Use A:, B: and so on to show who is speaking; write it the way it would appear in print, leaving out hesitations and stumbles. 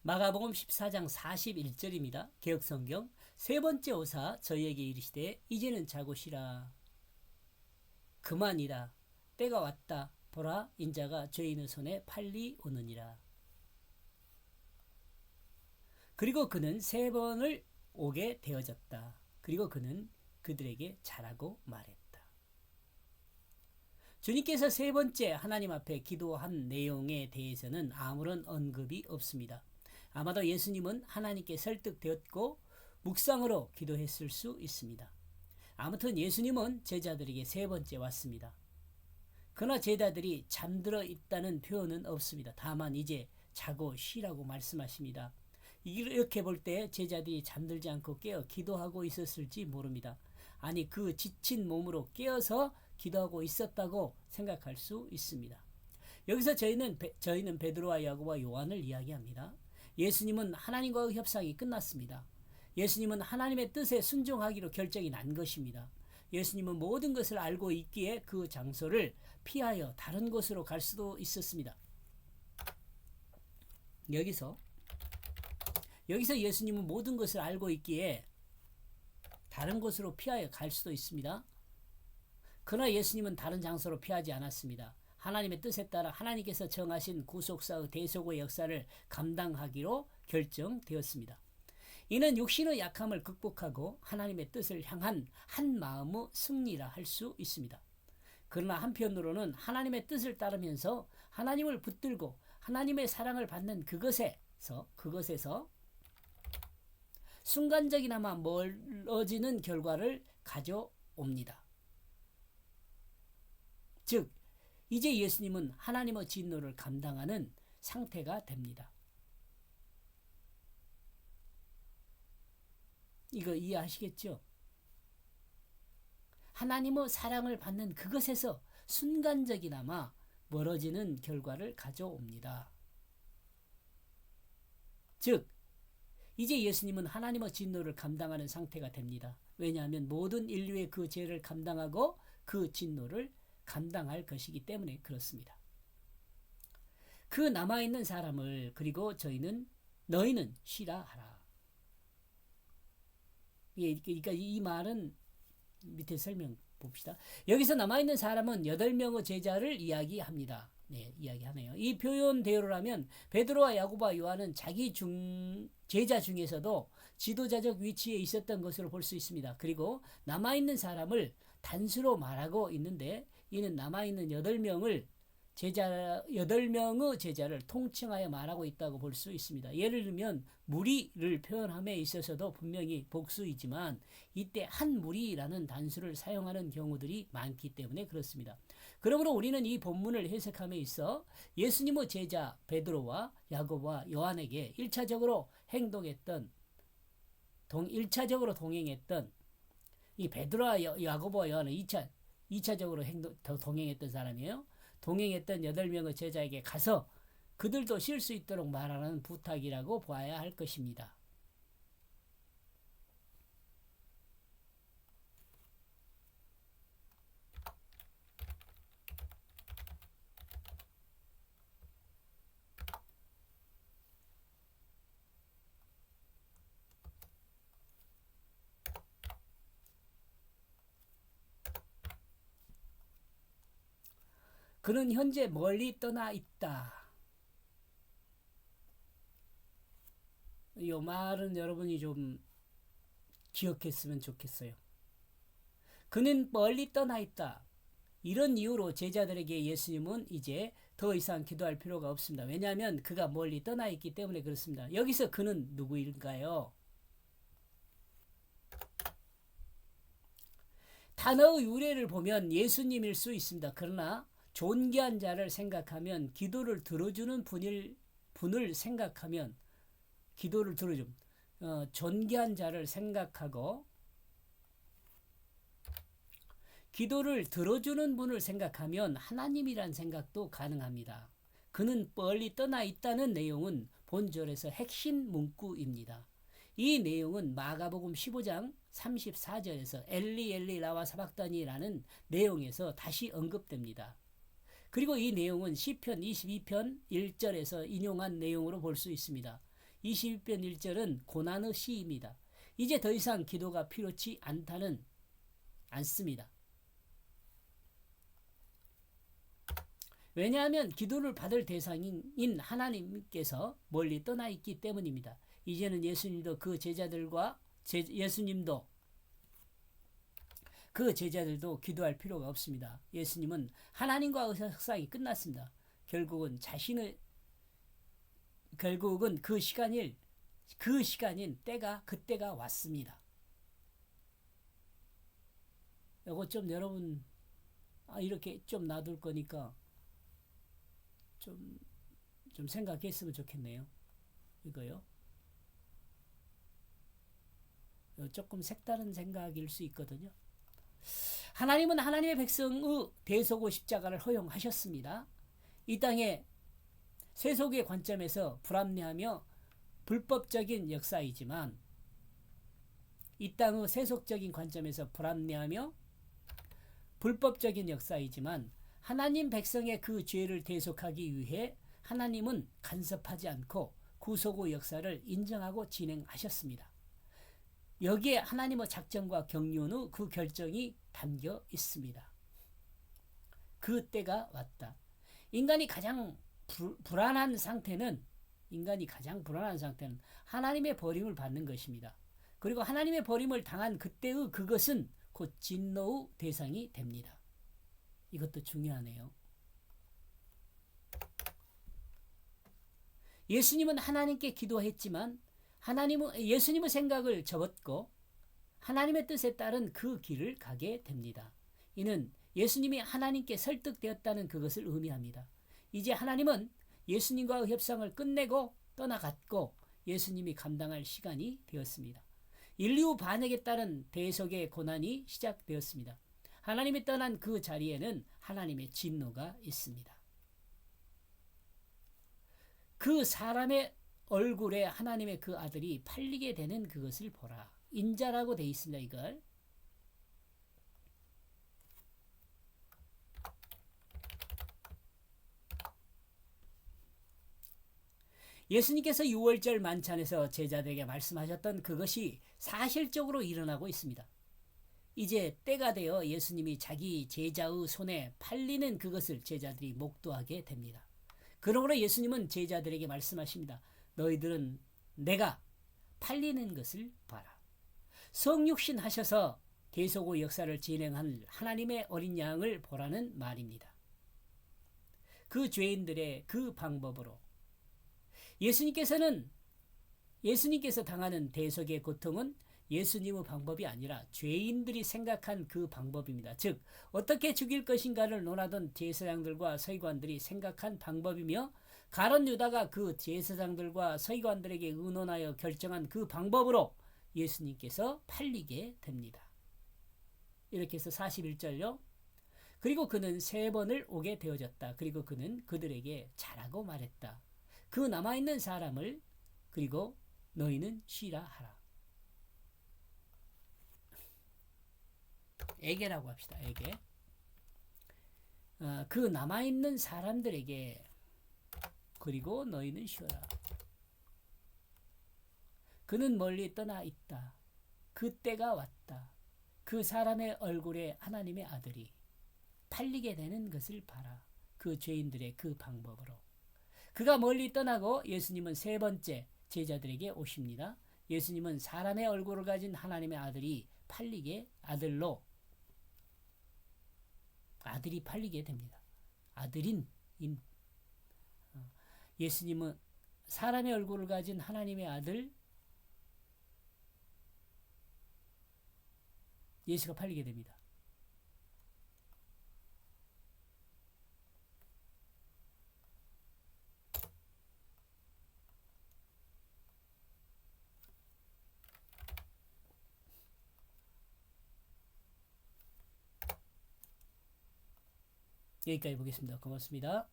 A: 마가복음 14장 41절입니다. 개역성경. 세 번째 오사 저희에게 이르시되 이제는 자고 쉬라. 그만이라. 때가 왔다. 보라 인자가 죄인의 손에 팔리 오느니라. 그리고 그는 세 번을 오게 되어졌다. 그리고 그는 그들에게 자라고 말했다. 주님께서 세 번째 하나님 앞에 기도한 내용에 대해서는 아무런 언급이 없습니다. 아마도 예수님은 하나님께 설득되었고 묵상으로 기도했을 수 있습니다. 아무튼 예수님은 제자들에게 세 번째 왔습니다. 그러나 제자들이 잠들어 있다는 표현은 없습니다. 다만 이제 자고 쉬라고 말씀하십니다. 이렇게 볼 때 제자들이 잠들지 않고 깨어 기도하고 있었을지 모릅니다. 아니 그 지친 몸으로 깨어서 기도하고 있었다고 생각할 수 있습니다. 여기서 저희는 베드로와 야고보와 요한을 이야기합니다. 예수님은 하나님과의 협상이 끝났습니다. 예수님은 하나님의 뜻에 순종하기로 결정이 난 것입니다. 예수님은 모든 것을 알고 있기에 그 장소를 피하여 다른 곳으로 갈 수도 있었습니다. 여기서 예수님은 모든 것을 알고 있기에 다른 곳으로 피하여 갈 수도 있습니다. 그러나 예수님은 다른 장소로 피하지 않았습니다. 하나님의 뜻에 따라 하나님께서 정하신 구속사의 대속의 역사를 감당하기로 결정되었습니다. 이는 육신의 약함을 극복하고 하나님의 뜻을 향한 한 마음의 승리라 할 수 있습니다. 그러나 한편으로는 하나님의 뜻을 따르면서 하나님을 붙들고 하나님의 사랑을 받는 그것에서 순간적이나마 멀어지는 결과를 가져옵니다. 즉 이제 예수님은 하나님의 진노를 감당하는 상태가 됩니다. 이거 이해하시겠죠? 하나님의 사랑을 받는 그것에서 순간적이나마 멀어지는 결과를 가져옵니다. 즉 이제 예수님은 하나님의 진노를 감당하는 상태가 됩니다. 왜냐하면 모든 인류의 그 죄를 감당하고 그 진노를 감당할 것이기 때문에 그렇습니다. 그 남아있는 사람을 그리고 너희는 쉬라 하라. 그러니까 이 말은 밑에 설명 봅시다. 여기서 남아있는 사람은 8명의 제자를 이야기합니다. 네, 이야기하네요. 이 표현대로라면 베드로와 야고보와 요한은 자기 제자 중에서도 지도자적 위치에 있었던 것으로 볼 수 있습니다. 그리고 남아있는 사람을 단수로 말하고 있는데 이는 남아있는 8명의 제자를 통칭하여 말하고 있다고 볼 수 있습니다. 예를 들면 무리를 표현함에 있어서도 분명히 복수이지만 이때 한 무리라는 단수를 사용하는 경우들이 많기 때문에 그렇습니다. 그러므로 우리는 이 본문을 해석함에 있어 예수님의 제자 베드로와 야고보와 요한에게 1차적으로 동행했던 이 베드로와 야고보와 요한은 2차적으로 동행했던 사람이에요. 동행했던 8명의 제자에게 가서 그들도 쉴 수 있도록 말하는 부탁이라고 봐야 할 것입니다. 그는 현재 멀리 떠나 있다. 이 말은 여러분이 좀 기억했으면 좋겠어요. 그는 멀리 떠나 있다. 이런 이유로 제자들에게 예수님은 이제 더 이상 기도할 필요가 없습니다. 왜냐하면 그가 멀리 떠나 있기 때문에 그렇습니다. 여기서 그는 누구일까요? 단어의 유래를 보면 예수님일 수 있습니다. 그러나 존귀한 자를 생각하면 기도를 들어주는 분을 생각하면 존귀한 자를 생각하고 기도를 들어주는 분을 생각하면 하나님이란 생각도 가능합니다. 그는 멀리 떠나 있다는 내용은 본절에서 핵심 문구입니다. 이 내용은 마가복음 15장 34절에서 엘리 엘리 라마 사박다니라는 내용에서 다시 언급됩니다. 그리고 이 내용은 시편 22편 1절에서 인용한 내용으로 볼 수 있습니다. 22편 1절은 고난의 시입니다. 이제 더 이상 기도가 필요치 않습니다. 왜냐하면 기도를 받을 대상인 하나님께서 멀리 떠나 있기 때문입니다. 이제는 예수님도 그 기도할 필요가 없습니다. 예수님은 하나님과 의사협상이 끝났습니다. 결국은 그 시간인 그때가 왔습니다. 이거 좀 여러분 이렇게 좀 놔둘 거니까 좀 생각했으면 좋겠네요. 이거요. 조금 색다른 생각일 수 있거든요. 하나님은 하나님의 백성의 대속의 십자가를 허용하셨습니다. 이 땅의 세속의 관점에서 불합리하며 불법적인 역사이지만, 이 땅의 세속적인 관점에서 불합리하며 불법적인 역사이지만 하나님 백성의 그 죄를 대속하기 위해 하나님은 간섭하지 않고 구속의 역사를 인정하고 진행하셨습니다. 여기에 하나님의 작정과 경륜의 그 결정이 담겨 있습니다. 그 때가 왔다. 인간이 가장 불안한 상태는 하나님의 버림을 받는 것입니다. 그리고 하나님의 버림을 당한 그때의 그것은 곧 진노의 대상이 됩니다. 이것도 중요하네요. 예수님은 하나님께 기도했지만 예수님의 생각을 접었고 하나님의 뜻에 따른 그 길을 가게 됩니다. 이는 예수님이 하나님께 설득되었다는 그것을 의미합니다. 이제 하나님은 예수님과의 협상을 끝내고 떠나갔고 예수님이 감당할 시간이 되었습니다. 인류 반역에 따른 대속의 고난이 시작되었습니다. 하나님이 떠난 그 자리에는 하나님의 진노가 있습니다. 그 사람의 얼굴에 하나님의 그 아들이 팔리게 되는 그것을 보라. 인자라고 되어 있습니다. 이걸. 예수님께서 유월절 만찬에서 제자들에게 말씀하셨던 그것이 사실적으로 일어나고 있습니다. 이제 때가 되어 예수님이 자기 제자의 손에 팔리는 그것을 제자들이 목도하게 됩니다. 그러므로 예수님은 제자들에게 말씀하십니다. 너희들은 내가 팔리는 것을 봐라. 성육신 하셔서 대속의 역사를 진행한 하나님의 어린 양을 보라는 말입니다. 그 죄인들의 그 방법으로 예수님께서 당하는 대속의 고통은 예수님의 방법이 아니라 죄인들이 생각한 그 방법입니다. 즉 어떻게 죽일 것인가를 논하던 제사장들과 서기관들이 생각한 방법이며 가룟 유다가 그 제사장들과 서기관들에게 의논하여 결정한 그 방법으로 예수님께서 팔리게 됩니다. 이렇게 해서 41절요. 그리고 그는 3번을 오게 되어졌다. 그리고 그는 그들에게 자라고 말했다. 그 남아있는 사람을 그리고 너희는 쉬라 하라. 에게라고 합시다. 에게. 그 남아있는 사람들에게 그리고 너희는 쉬어라. 그는 멀리 떠나 있다. 그 때가 왔다. 그 사람의 얼굴에 하나님의 아들이 팔리게 되는 것을 봐라. 그 죄인들의 그 방법으로. 그가 멀리 떠나고 예수님은 3번째 제자들에게 오십니다. 예수님은 사람의 얼굴을 가진 하나님의 아들이 아들이 팔리게 됩니다. 예수님은 사람의 얼굴을 가진 하나님의 아들 예수가 팔리게 됩니다. 여기까지 보겠습니다. 고맙습니다.